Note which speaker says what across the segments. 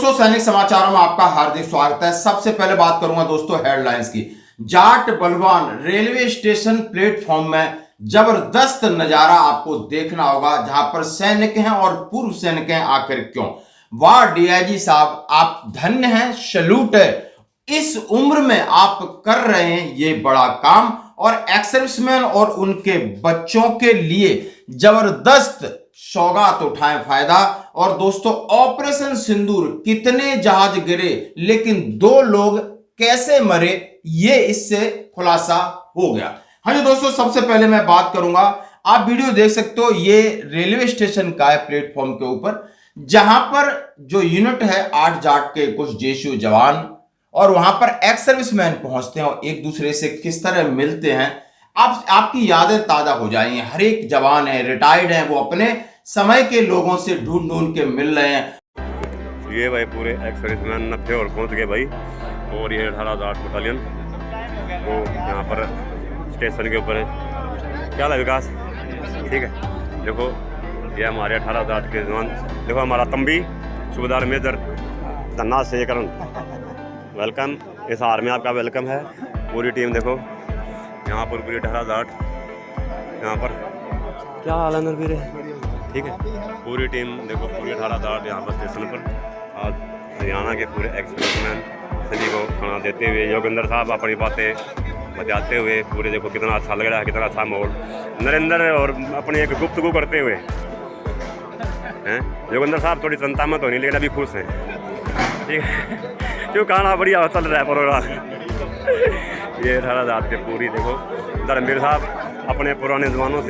Speaker 1: दोस्तों, सैनिक समाचारों में आपका हार्दिक स्वागत है। सबसे पहले बात करूंगा दोस्तों हेडलाइंस की। जाट बलवान रेलवे स्टेशन प्लेटफॉर्म में जबरदस्त नजारा आपको देखना होगा, जहां पर सैनिक हैं और पूर्व सैनिक हैं। आखिर क्यों? वाह डीआईजी साहब, आप धन्य हैं, सैल्यूट है। इस उम्र में आप कर रहे हैं ये बड़ा काम और एक्स सर्विसमैन और उनके बच्चों के लिए जबरदस्त सौगात उठाएं फायदा। और दोस्तों, ऑपरेशन सिंदूर कितने जहाज गिरे लेकिन 2 लोग कैसे मरे, ये इससे खुलासा हो गया। हाँ जी दोस्तों, सबसे पहले मैं बात करूंगा, आप वीडियो देख सकते हो, ये रेलवे स्टेशन का है प्लेटफॉर्म के ऊपर, जहां पर जो यूनिट है 8 जाट के कुछ जेशू जवान और वहां पर एक्स सर्विसमैन पहुंचते हैं और एक दूसरे से किस तरह मिलते हैं। आपकी यादें ताजा हो जाएंगी। हर एक जवान है, रिटायर्ड है, वो अपने समय के लोगों से ढूंढ ढूंढ के मिल रहे हैं।
Speaker 2: ये भाई पूरे एक्स सर्विसमैन 90 और पहुंच गए भाई। और ये 18 जाट बटालियन वो यहाँ पर स्टेशन के ऊपर है। क्या है विकास? ठीक है, देखो ये हमारे 18 जाट के जवान। देखो हमारा तंबी सूबेदार मेजर धन्ना शेखरन, वेलकम। इस हार में आपका वेलकम है। पूरी टीम देखो यहाँ पर, पूरी 18 जाट यहाँ पर। क्या हाल है नरवीर है? ठीक है, पूरी टीम देखो, पूरी 18 जाट यहाँ पर स्टेशन पर। आज हरियाणा के पूरे एक्स सर्विसमैन सभी को खाना देते हुए योगेंद्र साहब अपनी बातें बताते हुए पूरे देखो कितना अच्छा लग रहा है, कितना अच्छा माहौल। नरेंद्र और अपने एक गुफ्तगू करते हुए हैं। योगेंद्र साहब थोड़ी चिंता में तो नहीं, लेकिन अभी खुश हैं। ठीक है, क्यों खाना बढ़िया चल रहा है प्रोग्राम। ये 18 जाट के पूरी देखो धर्मवीर साहब अपने पुराने जवानों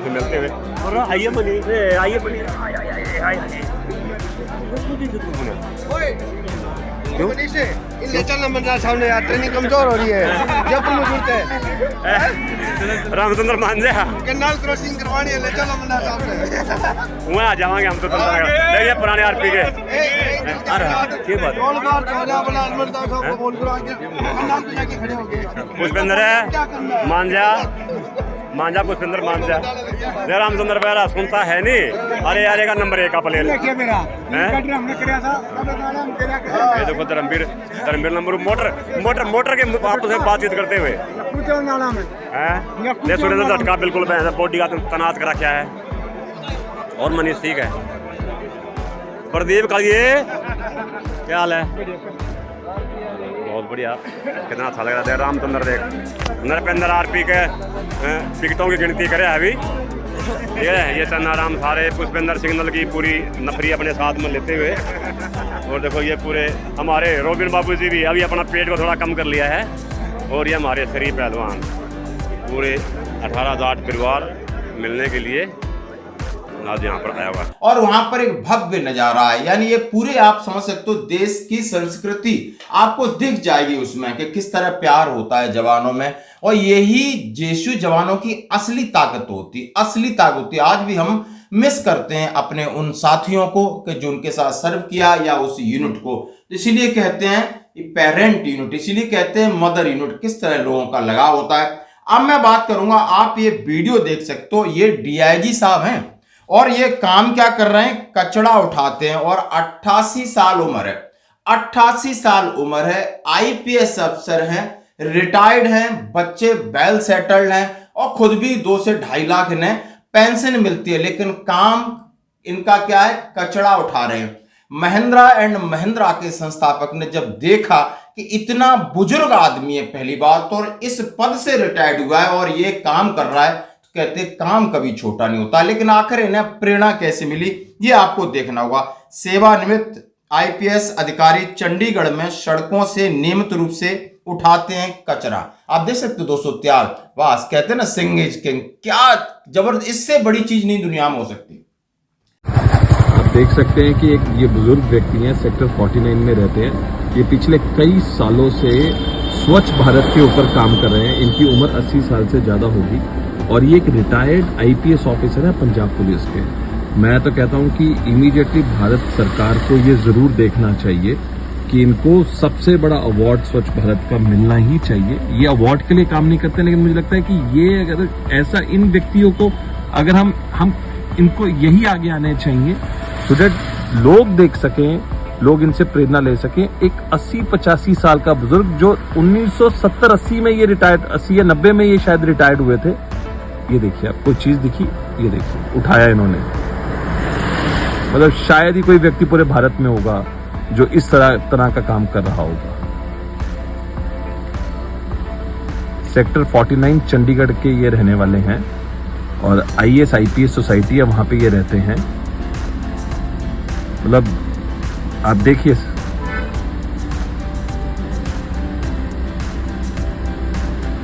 Speaker 2: से मिलते हुए। और आइए बनी, आइए बनी,
Speaker 3: सामने यार ट्रेनिंग कमजोर हो रही है। जयपुर में जुड़ते हैं
Speaker 2: रामचंद्र मांझा
Speaker 3: कैनाल क्रॉसिंग करवानी है, ले चलो मन्ना सामने।
Speaker 2: वहाँ आ जाएंगे हम तो। देखिए पुराने आरपी के पुष्पेंद्र है मांझा पुष्पेंद्र मांझा। रामचंद्र बेरा सुनता है नहीं। अरे यार का नंबर 1 का प्लेयर है। देखो धर्मवीर नंबर मोटर के आपस में बातचीत करते हुए सुरेंद्र झटका बिल्कुल बॉडी का तनाज कर रखा है। और मनीष ठीक है। प्रदीप का ये क्या हाल है? बहुत बढ़िया, कितना अच्छा लग रहा है। रामचंद्र देख नरपेंद्र आरपी के टिकटों की गिनती करे अभी। ये चन्नाराम सारे पुष्पेंद्र सिग्नल की पूरी नफरी अपने साथ में लेते हुए। और देखो ये पूरे हमारे रोबिन बाबू जी भी अभी अपना पेट को थोड़ा कम कर लिया है। और ये हमारे शरीफ पहलवान पूरे 18 जाट परिवार मिलने के लिए आज यहाँ पर आया हुआ।
Speaker 1: और वहां पर एक भव्य नजारा है, यानी ये पूरे आप समझ सकते हो देश की संस्कृति आपको दिख जाएगी उसमें कि किस तरह प्यार होता है जवानों में। और यही जेशू जवानों की असली ताकत होती। आज भी हम मिस करते हैं अपने उन साथियों को कि जो उनके साथ सर्व किया या उस यूनिट को। इसीलिए कहते हैं पेरेंट यूनिट, इसीलिए कहते हैं मदर यूनिट। किस तरह लोगों का लगाव होता है। अब मैं बात करूंगा, आप ये वीडियो देख सकते हो, ये डीआईजी साहब हैं और ये काम क्या कर रहे हैं, कचड़ा उठाते हैं। और 88 साल उम्र है, 88 साल उम्र है, आईपीएस अफसर हैं, रिटायर्ड हैं, बच्चे वेल सेटल्ड हैं और खुद भी 2 से 2.5 लाख इन्हें पेंशन मिलती है। लेकिन काम इनका क्या है, कचड़ा उठा रहे हैं। महिंद्रा एंड महिंद्रा के संस्थापक ने जब देखा कि इतना बुजुर्ग आदमी है पहली बात, और इस पद से रिटायर्ड हुआ है और ये काम कर रहा है, कहते काम कभी छोटा नहीं होता। लेकिन आखिर इन्हें प्रेरणा कैसे मिली, ये आपको देखना होगा। सेवानिवृत्त आईपीएस अधिकारी चंडीगढ़ में सड़कों से नियमित रूप से उठाते हैं कचरा। आप देख सकते हो दोस्तों, त्याग वास, कहते हैं ना सिंह इज किंग। क्या जबरदस्त, इससे बड़ी चीज नहीं दुनिया में हो सकती।
Speaker 4: आप देख सकते हैं कि एक ये बुजुर्ग व्यक्ति हैं, सेक्टर 49 में रहते हैं। ये पिछले कई सालों से स्वच्छ भारत के ऊपर काम कर रहे हैं। इनकी उम्र 80 साल से ज्यादा होगी और ये एक रिटायर्ड आईपीएस ऑफिसर है पंजाब पुलिस के। मैं तो कहता हूं कि इमीडिएटली भारत सरकार को ये जरूर देखना चाहिए कि इनको सबसे बड़ा अवार्ड स्वच्छ भारत का मिलना ही चाहिए। ये अवार्ड के लिए काम नहीं करते, लेकिन मुझे लगता है कि ये अगर ऐसा इन व्यक्तियों को अगर हम इनको यही आगे आने चाहिए सो दैट लोग देख सकें, लोग इनसे प्रेरणा ले सकें। एक 80-85 साल का बुजुर्ग जो 1970-80 में ये रिटायर्ड, 80 या 90 में ये शायद रिटायर्ड हुए थे। ये देखिए, आप कोई चीज दिखी, ये देखिए उठाया इन्होंने। मतलब शायद ही कोई व्यक्ति पूरे भारत में होगा जो इस तरह का काम कर रहा होगा। सेक्टर 49 चंडीगढ़ के ये रहने वाले हैं और IAS IPS सोसाइटी है, वहां पे ये रहते हैं। मतलब आप देखिए,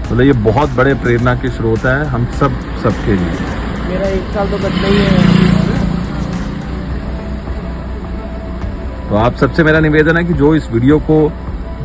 Speaker 4: मतलब ये बहुत बड़े प्रेरणा के स्रोत हैं हम सबके लिए।
Speaker 3: मेरा 1 साल तो बचना ही है।
Speaker 4: तो आप सबसे मेरा निवेदन है कि जो इस वीडियो को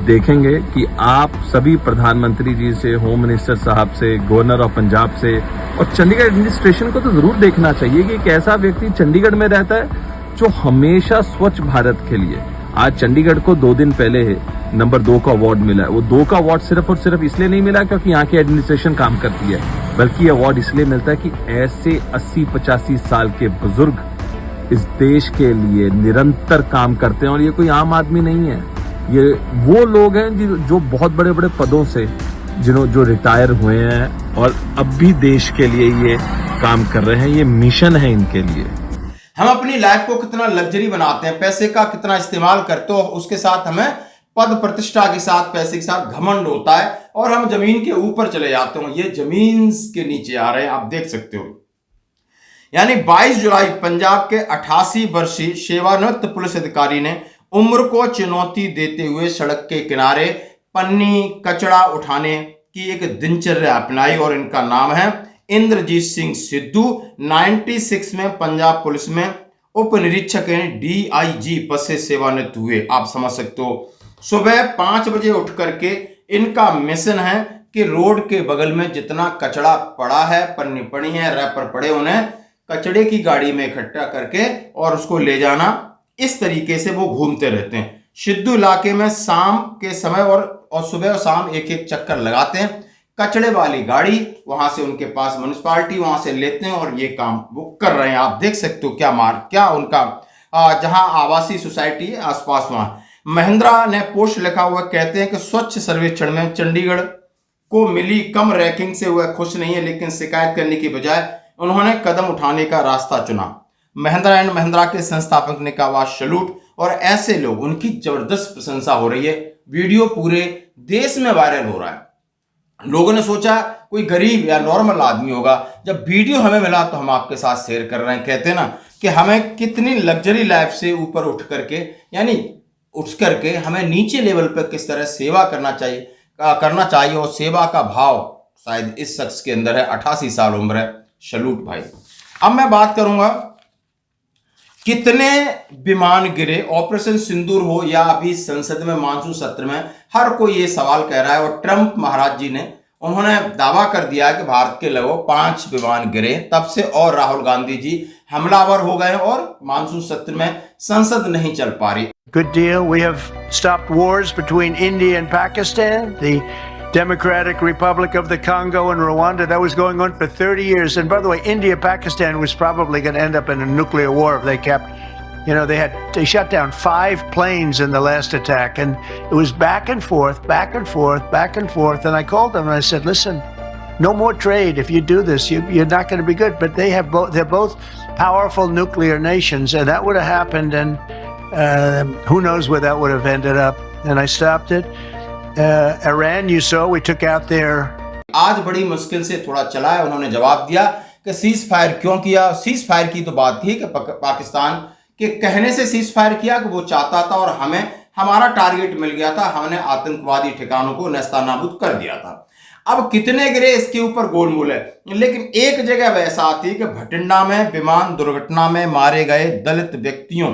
Speaker 4: देखेंगे कि आप सभी प्रधानमंत्री जी से, होम मिनिस्टर साहब से, गवर्नर ऑफ पंजाब से और चंडीगढ़ एडमिनिस्ट्रेशन को तो जरूर देखना चाहिए कि एक ऐसा व्यक्ति चंडीगढ़ में रहता है जो हमेशा स्वच्छ भारत के लिए। आज चंडीगढ़ को 2 दिन पहले नंबर 2 का अवार्ड मिला है। वो 2 का अवार्ड सिर्फ और सिर्फ इसलिए नहीं मिला क्योंकि यहाँ की एडमिनिस्ट्रेशन काम करती है, बल्कि ये अवार्ड इसलिए मिलता है कि ऐसे 80-85 साल के बुजुर्ग इस देश के लिए निरंतर काम करते हैं। और ये कोई आम आदमी नहीं है, ये वो लोग हैं जो बहुत बड़े बड़े पदों से जो रिटायर हुए हैं और अब भी देश के लिए ये काम कर रहे हैं। ये मिशन है इनके लिए।
Speaker 1: हम अपनी लाइफ को कितना लग्जरी बनाते हैं, पैसे का कितना इस्तेमाल करते हो, उसके साथ हमें पद प्रतिष्ठा के साथ, पैसे के साथ घमंड होता है और हम जमीन के ऊपर चले जाते हो। ये जमीन के नीचे आ रहे हैं, आप देख सकते हो। यानी 22 जुलाई पंजाब के 88 वर्षीय सेवानिवृत्त पुलिस अधिकारी ने उम्र को चुनौती देते हुए सड़क के किनारे पन्नी कचरा उठाने की एक दिनचर्या अपनाई और इनका नाम है इंद्रजीत सिंह सिद्धू। 96 में पंजाब पुलिस में उप निरीक्षक DIG पद से सेवानिवृत्त हुए। आप समझ सकते हो, सुबह 5 बजे उठ करके इनका मिशन है कि रोड के बगल में जितना कचरा पड़ा है, पन्नी पड़ी है, रैपर पड़े, उन्हें कचड़े की गाड़ी में इकट्ठा करके और उसको ले जाना। इस तरीके से वो घूमते रहते हैं। सिद्धू इलाके में शाम के समय और सुबह और शाम एक चक्कर लगाते हैं। कचड़े वाली गाड़ी वहां से उनके पास म्युनिसिपालिटी वहां से लेते हैं और ये काम वो कर रहे हैं। आप देख सकते हो क्या उनका जहां आवासीय सोसाइटी है आसपास, वहां महिंद्रा ने पोस्ट लिखा हुआ, कहते हैं कि स्वच्छ सर्वेक्षण में चंडीगढ़ को मिली कम रैंकिंग से वह खुश नहीं है, लेकिन शिकायत करने की बजाय उन्होंने कदम उठाने का रास्ता चुना। महिंद्रा एंड महिंद्रा के संस्थापक ने कहा सैल्यूट, और ऐसे लोग, उनकी जबरदस्त प्रशंसा हो रही है। वीडियो पूरे देश में वायरल हो रहा है। लोगों ने सोचा कोई गरीब या नॉर्मल आदमी होगा, जब वीडियो हमें मिला तो हम आपके साथ शेयर कर रहे हैं। कहते हैं ना कि हमें कितनी लग्जरी लाइफ से ऊपर उठ करके हमें नीचे लेवल पर किस तरह सेवा करना चाहिए और सेवा का भाव शायद इस शख्स के अंदर है। 88 साल उम्र है, सैल्यूट भाई। अब मैं बात करूंगा कितने विमान गिरे, ऑपरेशन सिंदूर हो या अभी संसद में मानसून सत्र में, हर कोई ये सवाल कह रहा है। और ट्रंप महाराज जी ने उन्होंने दावा कर दिया कि भारत के लगभग 5 विमान गिरे तब से, और राहुल गांधी जी हमलावर हो गए और मानसून सत्र में संसद नहीं चल पा रही।
Speaker 5: Good deal. We have stopped wars between India and Pakistan, the Democratic Republic of the Congo and Rwanda. That was going on for 30 years. And by the way, India-Pakistan was probably going to end up in a nuclear war if they kept, they shut down 5 planes in the last attack. And it was back and forth, back and forth, back and forth. And I called them and I said, listen, no more trade. If you do this, you're not going to be good. But they're both powerful nuclear nations. And that would have happened. And who knows where that would have ended up. And I stopped it. Iran, you saw, we took out their...
Speaker 1: आज बड़ी मुश्किल से थोड़ा चला है। उन्होंने जवाब दिया कि सीज फायर क्यों किया। सीज फायर की तो बात थी कि पाकिस्तान के कहने से सीज फायर किया कि वो चाहता था और हमें हमारा टारगेट मिल गया था, हमने आतंकवादी ठिकानों को नेस्तनाबूद कर दिया था। अब कितने गिरे इसके ऊपर गोलमोल है, लेकिन एक जगह वैसा आती है कि भटिंडा में विमान दुर्घटना में मारे गए दलित व्यक्तियों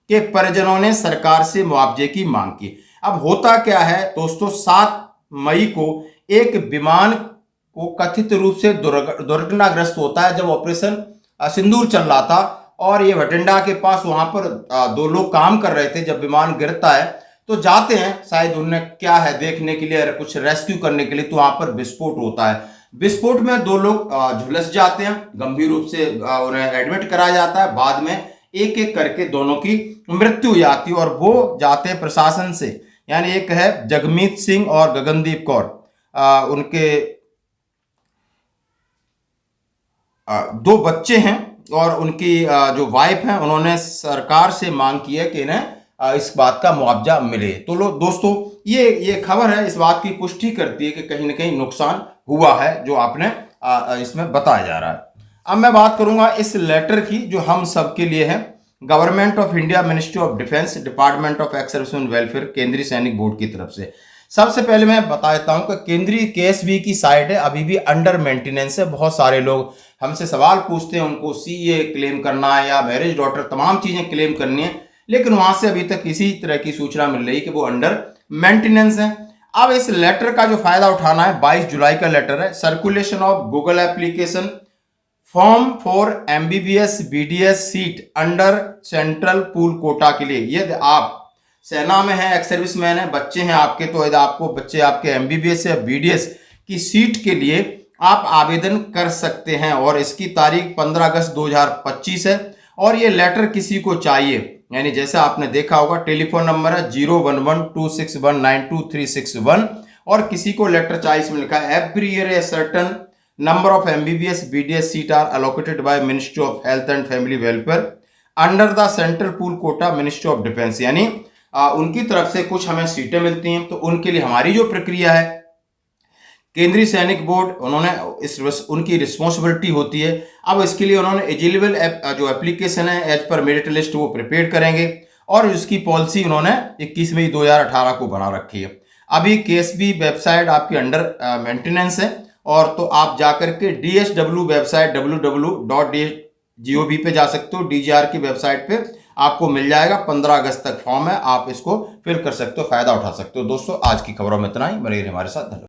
Speaker 1: के परिजनों ने सरकार से मुआवजे की मांग की। अब होता क्या है दोस्तों, 7 मई को एक विमान को कथित रूप से दुर्घटनाग्रस्त होता है जब ऑपरेशन सिंदूर चल रहा था, और ये भटिंडा के पास वहां पर 2 लोग काम कर रहे थे। जब विमान गिरता है तो जाते हैं, शायद उन्हें क्या है देखने के लिए, कुछ रेस्क्यू करने के लिए, तो वहां पर विस्फोट होता है। विस्फोट में 2 लोग झुलस जाते हैं, गंभीर रूप से उन्हें एडमिट कराया जाता है। बाद में एक एक करके दोनों की मृत्यु हो जाती है और वो जाते हैं प्रशासन से। यानी एक है जगमीत सिंह और गगनदीप कौर, उनके 2 बच्चे हैं और उनकी जो वाइफ हैं, उन्होंने सरकार से मांग की है कि इन्हें इस बात का मुआवजा मिले। तो दोस्तों ये खबर है, इस बात की पुष्टि करती है कि कहीं ना कहीं नुकसान हुआ है जो आपने इसमें बताया जा रहा है। अब मैं बात करूंगा इस लेटर की जो हम सबके लिए है। Government of India, ministry of defence, department of ex serviceman welfare, केंद्रीय सैनिक बोर्ड की तरफ से। सबसे पहले मैं बता देता हूं कि केंद्रीय केएसबी की साइट है अभी भी अंडर मेंटेनेंस है। बहुत सारे लोग हमसे सवाल पूछते हैं, उनको सीए क्लेम करना है या मैरिज डॉटर, तमाम चीजें क्लेम करनी है, लेकिन वहां से अभी तक किसी तरह की सूचना मिल रही कि वो अंडर मेंटेनेंस है। अब इस लेटर का जो फायदा उठाना है, 22 जुलाई का लेटर है। Circulation of Google application form for MBBS BDS seat under central pool quota के लिए। यदि आप सेना में हैं, एक्स सर्विसमैन हैं, बच्चे हैं आपके, तो यदि आपको बच्चे आपके MBBS या BDS की सीट के लिए आप आवेदन कर सकते हैं और इसकी तारीख 15 अगस्त 2025 है। और ये लेटर किसी को चाहिए, यानी जैसे आपने देखा होगा टेलीफोन नंबर है 01126192361 और किसी को लेटर चाहिए, इसमें लिखा है every year a certain number of MBBS BDS seat are allocated by ministry of health and family welfare under the central pool quota ministry of defence. यानी उनकी तरफ से कुछ हमें सीटें मिलती हैं, तो उनके लिए हमारी जो प्रक्रिया है, केंद्रीय सैनिक बोर्ड उन्होंने उनकी रिस्पॉन्सिबिलिटी होती है। अब इसके लिए उन्होंने एलिजिबल जो एप्लीकेशन है एज पर मेरिट लिस्ट वो प्रिपेयर करेंगे और उसकी पॉलिसी उन्होंने 21 मई 2018 को बना रखी है। अभी केएसबी वेबसाइट आपकी अंडर मेंटेनेंस है और तो आप जाकर के DSW वेबसाइट www.dsgov पे जा सकते हो। DGR की वेबसाइट पे आपको मिल जाएगा। 15 अगस्त तक फॉर्म है, आप इसको फिल कर सकते हो, फायदा उठा सकते हो। दोस्तों आज की खबरों में इतना ही, बने रहिए हमारे साथ। धन्यवाद।